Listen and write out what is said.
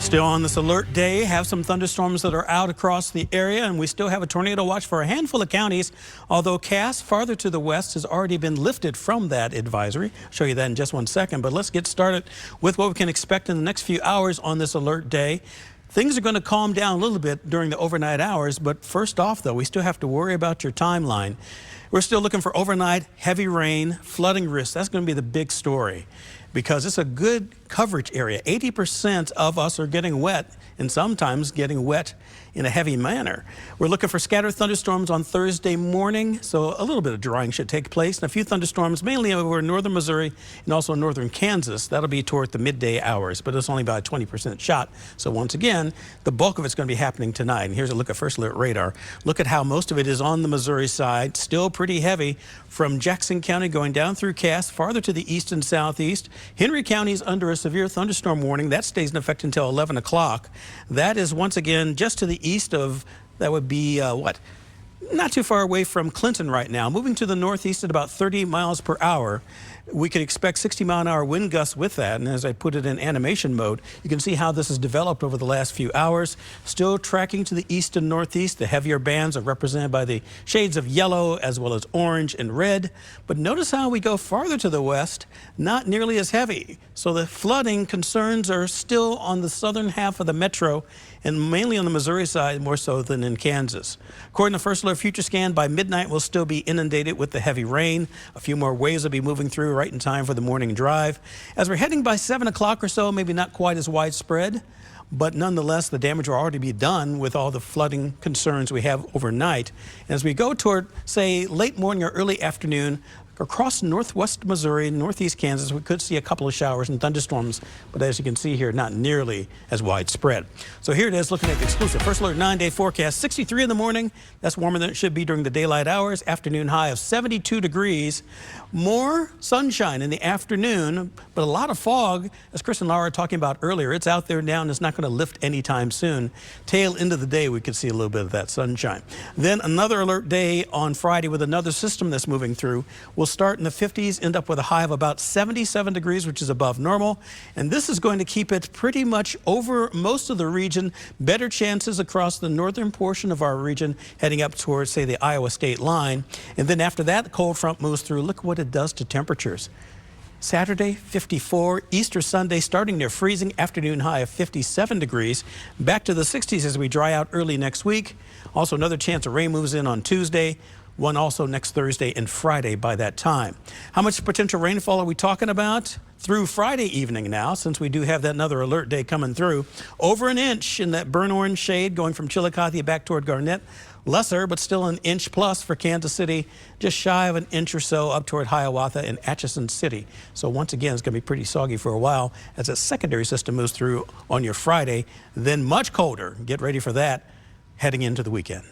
Still on this alert day, have some thunderstorms that are out across the area, and we still have a tornado watch for a handful of counties, although Cass, farther to the west, has already been lifted from that advisory. I'll show you that in just one second, but let's get started with what we can expect in the next few hours on this alert day. Things are going to calm down a little bit during the overnight hours, but first off, though, we still have to worry about your timeline. We're still looking for overnight heavy rain, flooding risk. That's going to be the big story because it's a good coverage area. 80% of us are getting wet and sometimes getting wet in a heavy manner. We're looking for scattered thunderstorms on Thursday morning, so a little bit of drying should take place. And a few thunderstorms, mainly over northern Missouri and also northern Kansas. That'll be toward the midday hours, but it's only about a 20% shot. So once again, the bulk of it's going to be happening tonight. And here's a look at First Alert radar. Look at how most of it is on the Missouri side, still pretty heavy from Jackson County going down through Cass, farther to the east and southeast. Henry County is under a severe thunderstorm warning. That stays in effect until 11 o'clock. That is once again just to the east of, that would be not too far away from Clinton right now. Moving to the northeast at about 30 miles per hour. We could expect 60-mile-an-hour wind gusts with that, and as I put it in animation mode, you can see how this has developed over the last few hours. Still tracking to the east and northeast. The heavier bands are represented by the shades of yellow as well as orange and red. But notice how we go farther to the west, not nearly as heavy. So the flooding concerns are still on the southern half of the metro and mainly on the Missouri side, more so than in Kansas. According to First Alert Future Scan, by midnight we'll still be inundated with the heavy rain. A few more waves will be moving through right in time for the morning drive. As we're heading by 7 o'clock or so, maybe not quite as widespread, but nonetheless, the damage will already be done with all the flooding concerns we have overnight. And as we go toward, say, late morning or early afternoon, across northwest Missouri, northeast Kansas, we could see a couple of showers and thunderstorms, but as you can see here, not nearly as widespread. So here it is, looking at the exclusive First Alert 9-day forecast. 63 in the morning. That's warmer than it should be during the daylight hours. Afternoon high of 72 degrees. More sunshine in the afternoon, but a lot of fog, as Chris and Laura were talking about earlier. It's out there now, and it's not going to lift anytime soon. Tail end of the day, we could see a little bit of that sunshine. Then another alert day on Friday with another system that's moving through. We'll start in the 50s, end up with a high of about 77 degrees, which is above normal. And this is going to keep it pretty much over most of the region. Better chances across the northern portion of our region, heading up towards, say, the Iowa state line. And then after that, the cold front moves through. Look what it does to temperatures. Saturday, 54. Easter Sunday, starting near freezing. Afternoon high of 57 degrees. Back to the 60s as we dry out early next week. Also, another chance of rain moves in on Tuesday. One also next Thursday and Friday by that time. How much potential rainfall are we talking about? Through Friday evening now, since we do have that another alert day coming through. Over an inch in that burnt orange shade going from Chillicothe back toward Garnett. Lesser, but still an inch plus for Kansas City. Just shy of an inch or so up toward Hiawatha and Atchison City. So once again, it's going to be pretty soggy for a while as a secondary system moves through on your Friday. Then much colder. Get ready for that heading into the weekend.